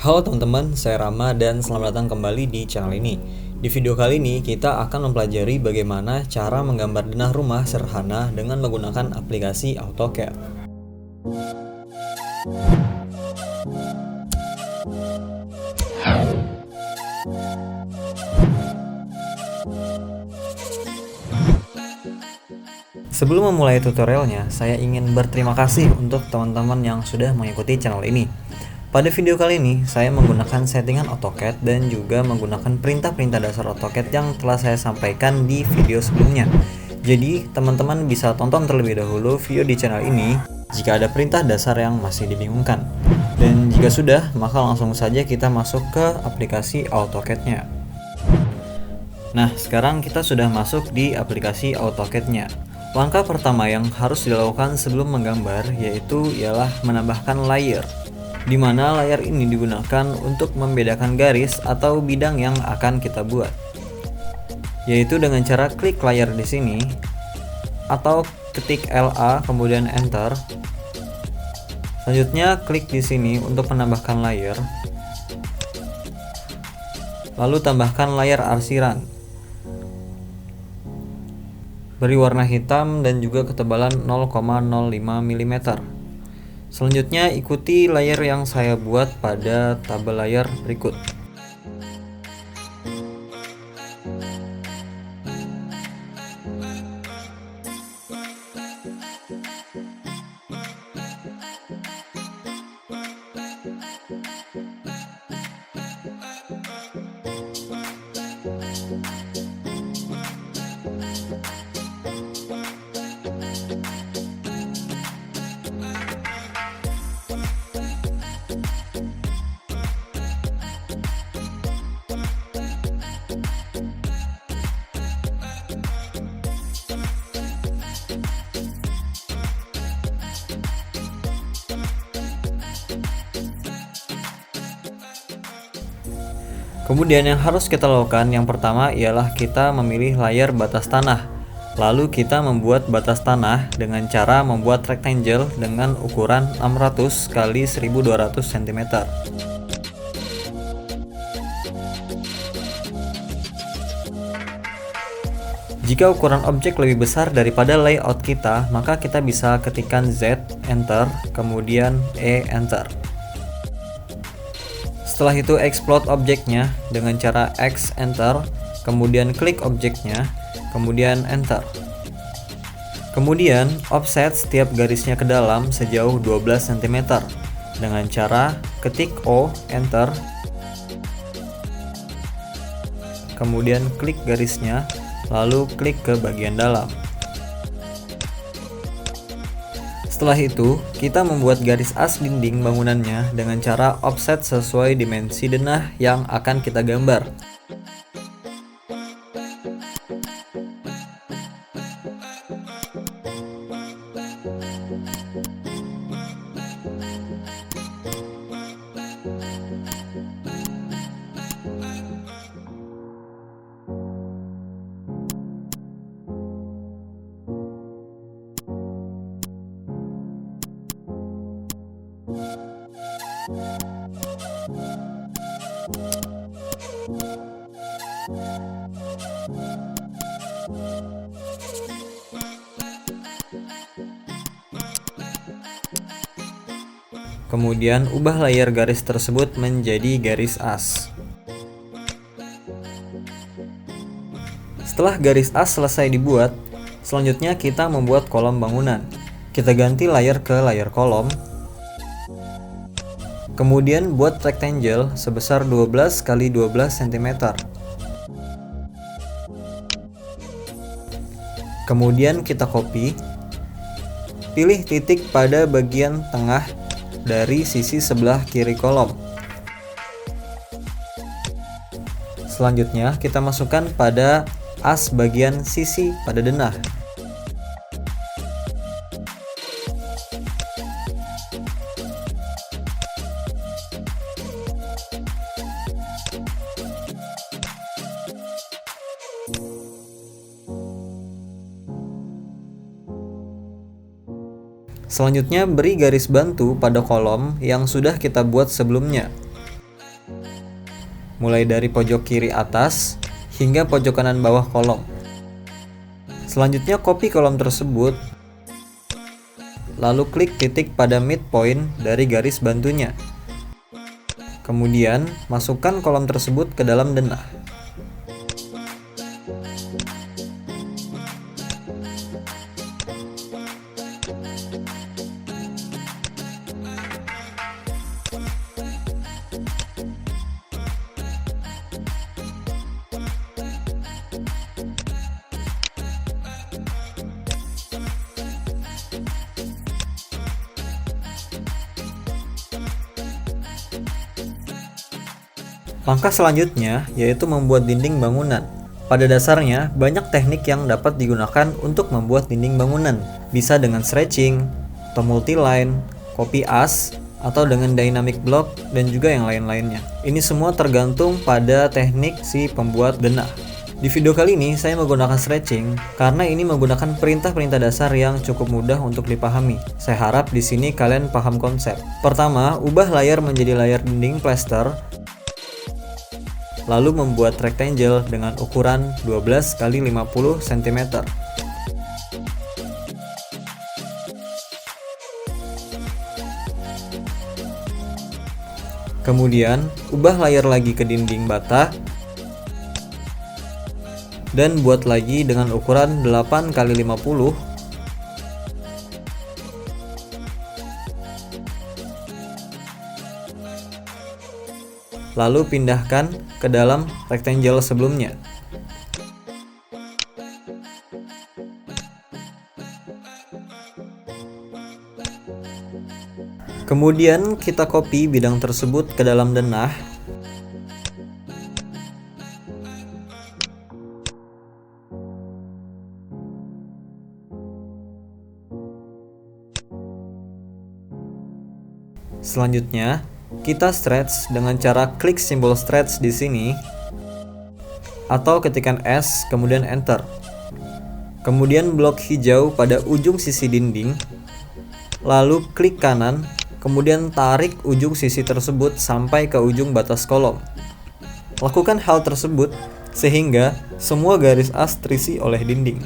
Halo teman-teman, saya Rama dan selamat datang kembali di channel ini. Di video kali ini kita akan mempelajari bagaimana cara menggambar denah rumah sederhana dengan menggunakan aplikasi AutoCAD. Sebelum memulai tutorialnya, saya ingin berterima kasih untuk teman-teman yang sudah mengikuti channel ini. Pada video kali ini, saya menggunakan settingan AutoCAD dan juga menggunakan perintah-perintah dasar AutoCAD yang telah saya sampaikan di video sebelumnya. Jadi, teman-teman bisa tonton terlebih dahulu video di channel ini jika ada perintah dasar yang masih dibingungkan. Dan jika sudah, maka langsung saja kita masuk ke aplikasi AutoCAD-nya. Nah, sekarang kita sudah masuk di aplikasi AutoCAD-nya. Langkah pertama yang harus dilakukan sebelum menggambar yaitu ialah menambahkan layer, di mana layer ini digunakan untuk membedakan garis atau bidang yang akan kita buat, yaitu dengan cara klik layer di sini atau ketik LA kemudian enter. Selanjutnya klik di sini untuk menambahkan layer, lalu tambahkan layer arsiran. Beri warna hitam dan juga ketebalan 0,05 mm. Selanjutnya ikuti layer yang saya buat pada tabel layar berikut. Kemudian yang harus kita lakukan yang pertama ialah kita memilih layer batas tanah. Lalu kita membuat batas tanah dengan cara membuat rectangle dengan ukuran 600 x 1200 cm. Jika ukuran objek lebih besar daripada layout kita, maka kita bisa ketikkan Z, enter, kemudian E, enter. Setelah itu explode objeknya dengan cara X, enter, kemudian klik objeknya, kemudian enter. Kemudian offset setiap garisnya ke dalam sejauh 12 cm dengan cara ketik O, enter, kemudian klik garisnya, lalu klik ke bagian dalam. Setelah itu, kita membuat garis as dinding bangunannya dengan cara offset sesuai dimensi denah yang akan kita gambar. Kemudian ubah layer garis tersebut menjadi garis as. Setelah garis as selesai dibuat, selanjutnya kita membuat kolom bangunan. Kita ganti layer ke layer kolom. Kemudian buat rectangle sebesar 12 x 12 cm. Kemudian kita copy. Pilih titik pada bagian tengah dari sisi sebelah kiri kolom. Selanjutnya kita masukkan pada as bagian sisi pada denah. Selanjutnya beri garis bantu pada kolom yang sudah kita buat sebelumnya. mulai dari pojok kiri atas hingga pojok kanan bawah kolom. Selanjutnya copy kolom tersebut, lalu klik titik pada midpoint dari garis bantunya. Kemudian masukkan kolom tersebut ke dalam denah. Langkah selanjutnya yaitu membuat dinding bangunan. Pada dasarnya, banyak teknik yang dapat digunakan untuk membuat dinding bangunan. Bisa dengan stretching, atau multi-line, copy as, atau dengan dynamic block, dan juga yang lain-lainnya. Ini semua tergantung pada teknik si pembuat denah. Di video kali ini saya menggunakan stretching karena ini menggunakan perintah-perintah dasar yang cukup mudah untuk dipahami. Saya harap di sini kalian paham konsep. Pertama, ubah layar menjadi layar dinding plester. Lalu membuat rectangle dengan ukuran 12 x 50 cm. Kemudian, ubah layar lagi ke dinding bata dan buat lagi dengan ukuran 8 x 50. Lalu pindahkan ke dalam rectangle sebelumnya. Kemudian kita copy bidang tersebut ke dalam denah. Selanjutnya, kita stretch dengan cara klik simbol stretch di sini atau ketikkan S kemudian enter. Kemudian blok hijau pada ujung sisi dinding, lalu klik kanan, kemudian tarik ujung sisi tersebut sampai ke ujung batas kolom. Lakukan hal tersebut sehingga semua garis as terisi oleh dinding.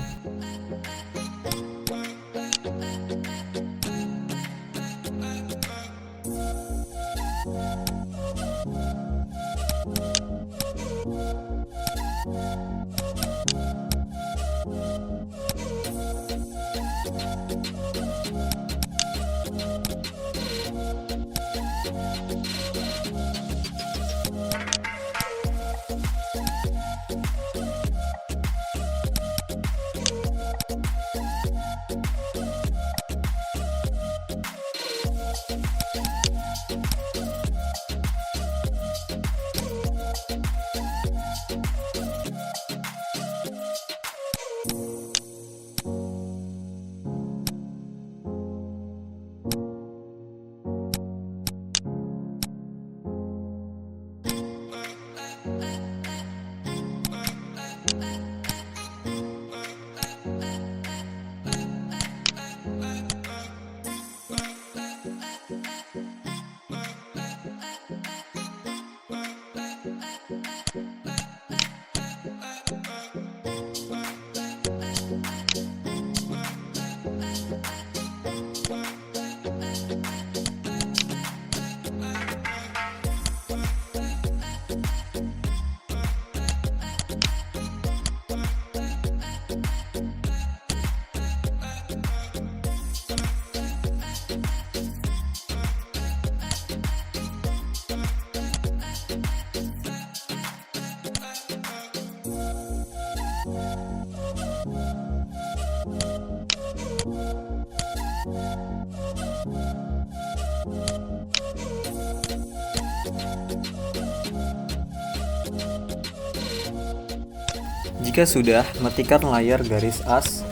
Jika sudah, matikan layar garis as.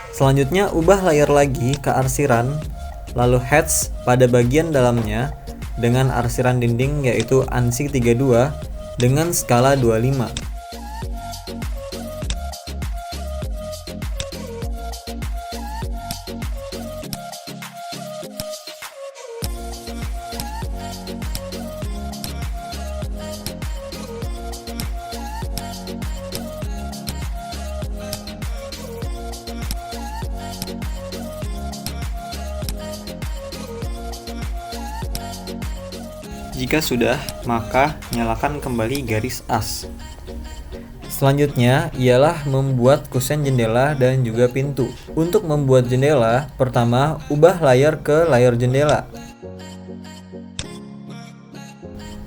Selanjutnya ubah layar lagi ke arsiran, lalu hatch pada bagian dalamnya dengan arsiran dinding yaitu ANSI 32 dengan skala 25. Jika sudah, maka nyalakan kembali garis as. Selanjutnya ialah membuat kusen jendela dan juga pintu. Untuk membuat jendela, pertama ubah layar ke layar jendela.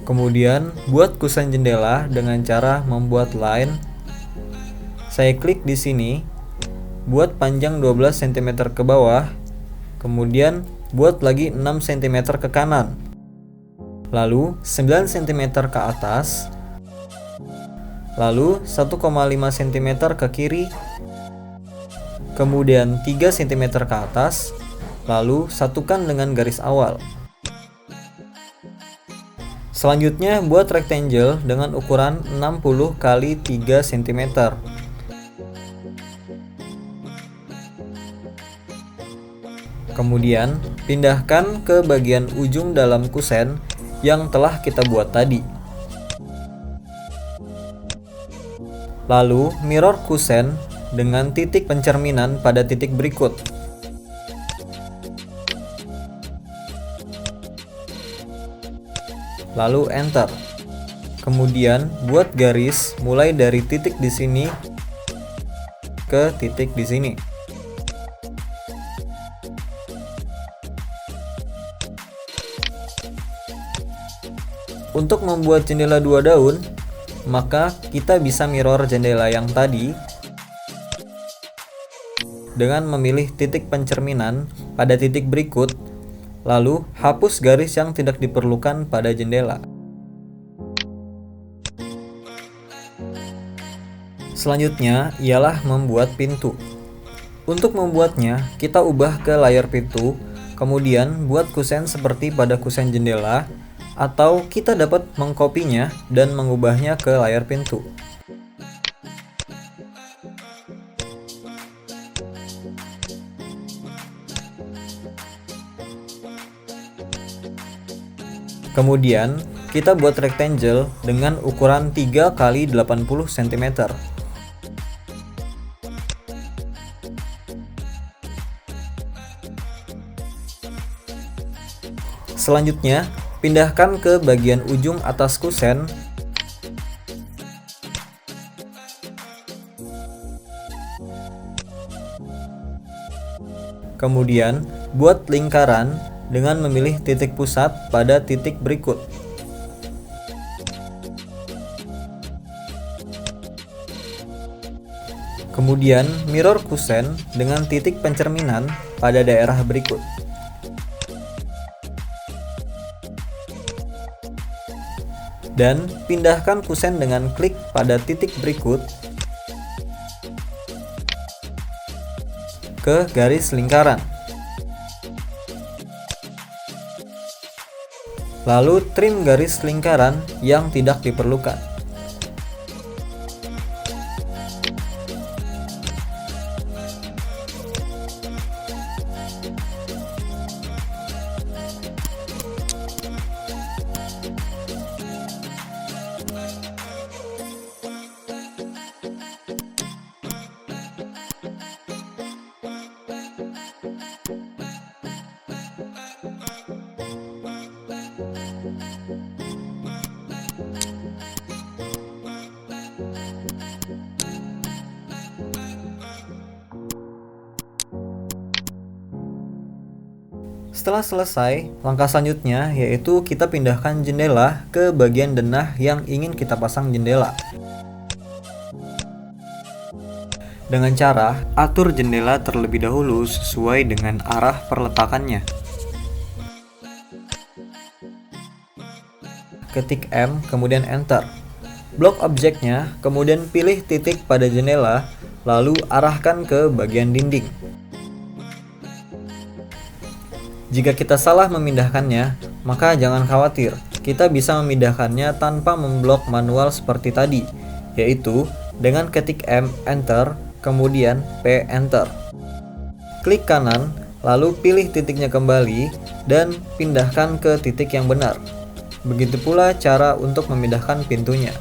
Kemudian buat kusen jendela dengan cara membuat line. Saya klik di sini, buat panjang 12 cm ke bawah, kemudian buat lagi 6 cm ke kanan, lalu 9 cm ke atas, lalu 1,5 cm ke kiri, kemudian 3 cm ke atas, lalu satukan dengan garis awal. Selanjutnya buat rectangle dengan ukuran 60 x 3 cm. Kemudian pindahkan ke bagian ujung dalam kusen yang telah kita buat tadi. Lalu mirror kusen dengan titik pencerminan pada titik berikut. Lalu enter. Kemudian buat garis mulai dari titik di sini ke titik di sini. Untuk membuat jendela 2 daun, maka kita bisa mirror jendela yang tadi dengan memilih titik pencerminan pada titik berikut, lalu hapus garis yang tidak diperlukan pada jendela. Selanjutnya ialah membuat pintu. Untuk membuatnya, kita ubah ke layar pintu, kemudian buat kusen seperti pada kusen jendela, atau kita dapat mengkopinya dan mengubahnya ke layar pintu. Kemudian kita buat rectangle dengan ukuran 3 x 80 cm. Selanjutnya, pindahkan ke bagian ujung atas kusen. Kemudian, buat lingkaran dengan memilih titik pusat pada titik berikut. Kemudian, mirror kusen dengan titik pencerminan pada daerah berikut. Dan pindahkan kusen dengan klik pada titik berikut ke garis lingkaran. Lalu trim garis lingkaran yang tidak diperlukan. Setelah selesai, langkah selanjutnya yaitu kita pindahkan jendela ke bagian denah yang ingin kita pasang jendela. Dengan cara atur jendela terlebih dahulu sesuai dengan arah perletakannya. Ketik M, kemudian enter. Blok objeknya, kemudian pilih titik pada jendela, lalu arahkan ke bagian dinding. Jika kita salah memindahkannya, maka jangan khawatir, kita bisa memindahkannya tanpa memblok manual seperti tadi, yaitu dengan ketik M, enter, kemudian P, enter. Klik kanan, lalu pilih titiknya kembali, dan pindahkan ke titik yang benar. Begitu pula cara untuk memindahkan pintunya.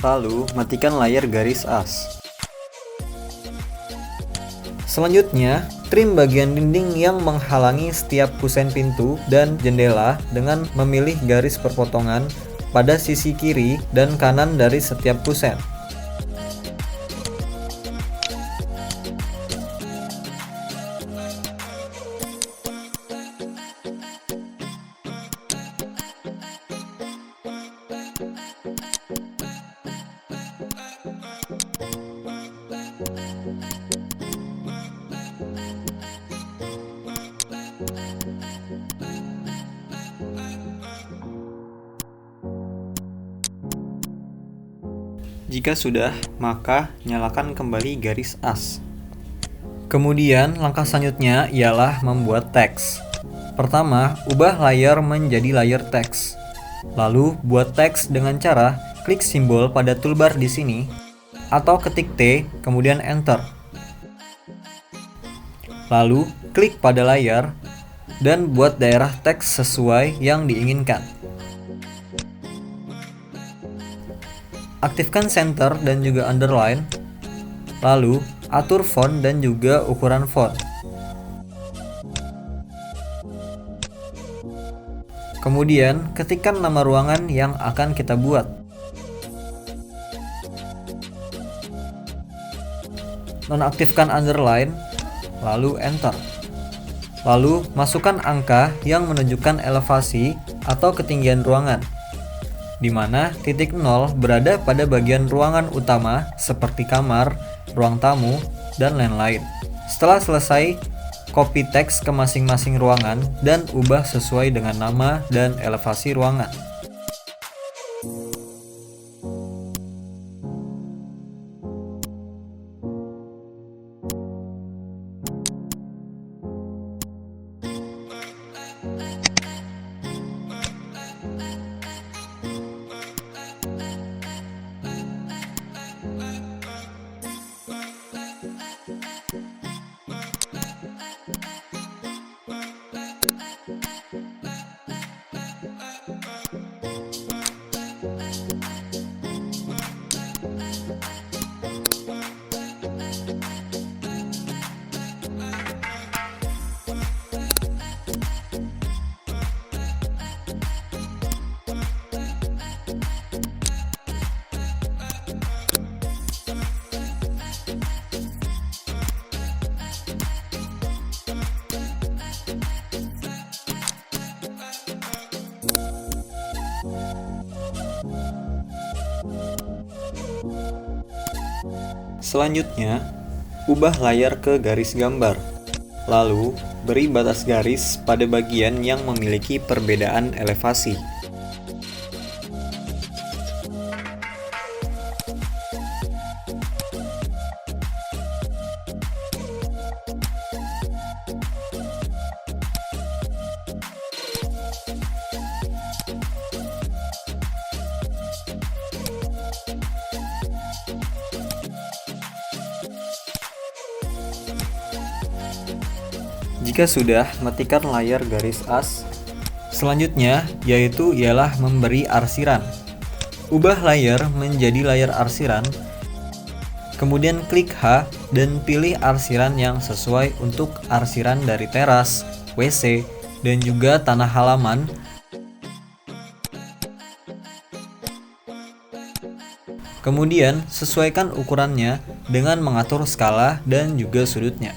Lalu, matikan layar garis as. Selanjutnya, trim bagian dinding yang menghalangi setiap kusen pintu dan jendela dengan memilih garis perpotongan pada sisi kiri dan kanan dari setiap kusen. Jika sudah, maka nyalakan kembali garis as. Kemudian, langkah selanjutnya ialah membuat teks. Pertama, ubah layar menjadi layar teks. Lalu, buat teks dengan cara klik simbol pada toolbar di sini, atau ketik T, kemudian Enter. Lalu, klik pada layar, dan buat daerah teks sesuai yang diinginkan. Aktifkan center dan juga underline, lalu atur font dan juga ukuran font. Kemudian ketikkan nama ruangan yang akan kita buat. Nonaktifkan underline, lalu enter. Lalu masukkan angka yang menunjukkan elevasi atau ketinggian ruangan, di mana titik 0 berada pada bagian ruangan utama seperti kamar, ruang tamu, dan lain-lain. Setelah selesai, copy teks ke masing-masing ruangan dan ubah sesuai dengan nama dan elevasi ruangan. Selanjutnya, ubah layar ke garis gambar. Lalu, beri batas garis pada bagian yang memiliki perbedaan elevasi. Jika sudah, matikan layar garis as. Selanjutnya, ialah memberi arsiran. Ubah layar menjadi layar arsiran, kemudian klik H dan pilih arsiran yang sesuai untuk arsiran dari teras, WC, dan juga tanah halaman. Kemudian, sesuaikan ukurannya dengan mengatur skala dan juga sudutnya.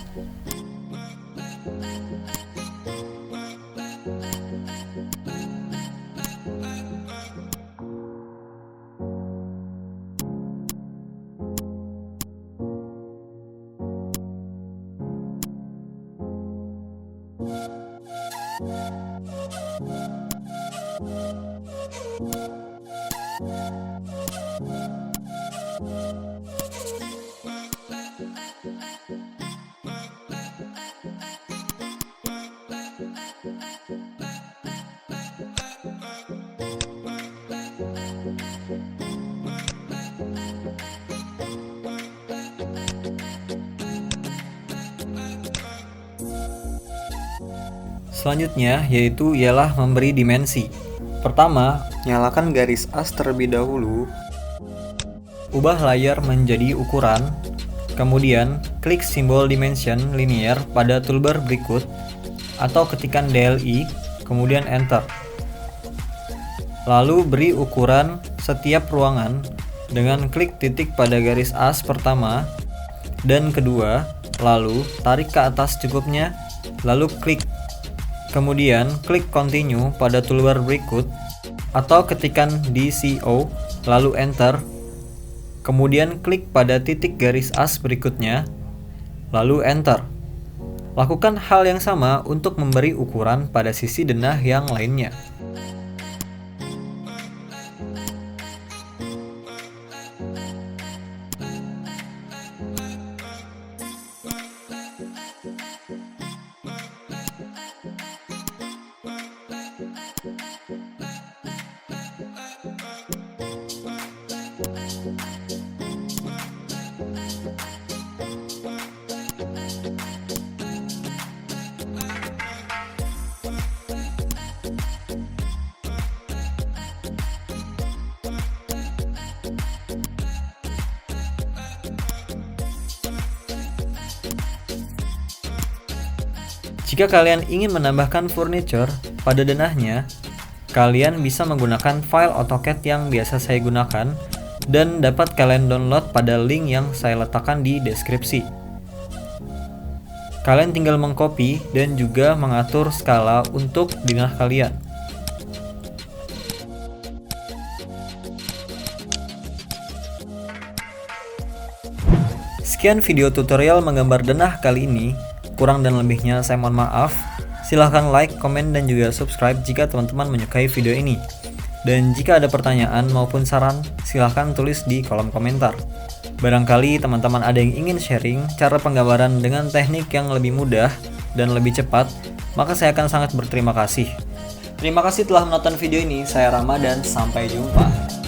Selanjutnya ialah memberi dimensi. Pertama, nyalakan garis as terlebih dahulu. Ubah layar menjadi ukuran. Kemudian, klik simbol dimension linear pada toolbar berikut atau ketikkan DLI, kemudian enter. Lalu beri ukuran setiap ruangan dengan klik titik pada garis as pertama dan kedua, lalu tarik ke atas cukupnya, lalu klik. Kemudian klik continue pada toolbar berikut atau ketikkan DCO, lalu enter. Kemudian klik pada titik garis as berikutnya, lalu enter. Lakukan hal yang sama untuk memberi ukuran pada sisi denah yang lainnya. Jika kalian ingin menambahkan furniture pada denahnya, kalian bisa menggunakan file AutoCAD yang biasa saya gunakan dan dapat kalian download pada link yang saya letakkan di deskripsi. Kalian tinggal mengcopy dan juga mengatur skala untuk denah kalian. Sekian video tutorial menggambar denah kali ini. Kurang dan lebihnya saya mohon maaf. Silahkan like, komen, dan juga subscribe jika teman-teman menyukai video ini. Dan jika ada pertanyaan maupun saran, silahkan tulis di kolom komentar. Barangkali teman-teman ada yang ingin sharing cara penggambaran dengan teknik yang lebih mudah dan lebih cepat, maka saya akan sangat berterima kasih. Terima kasih telah menonton video ini. Saya Rama dan sampai jumpa.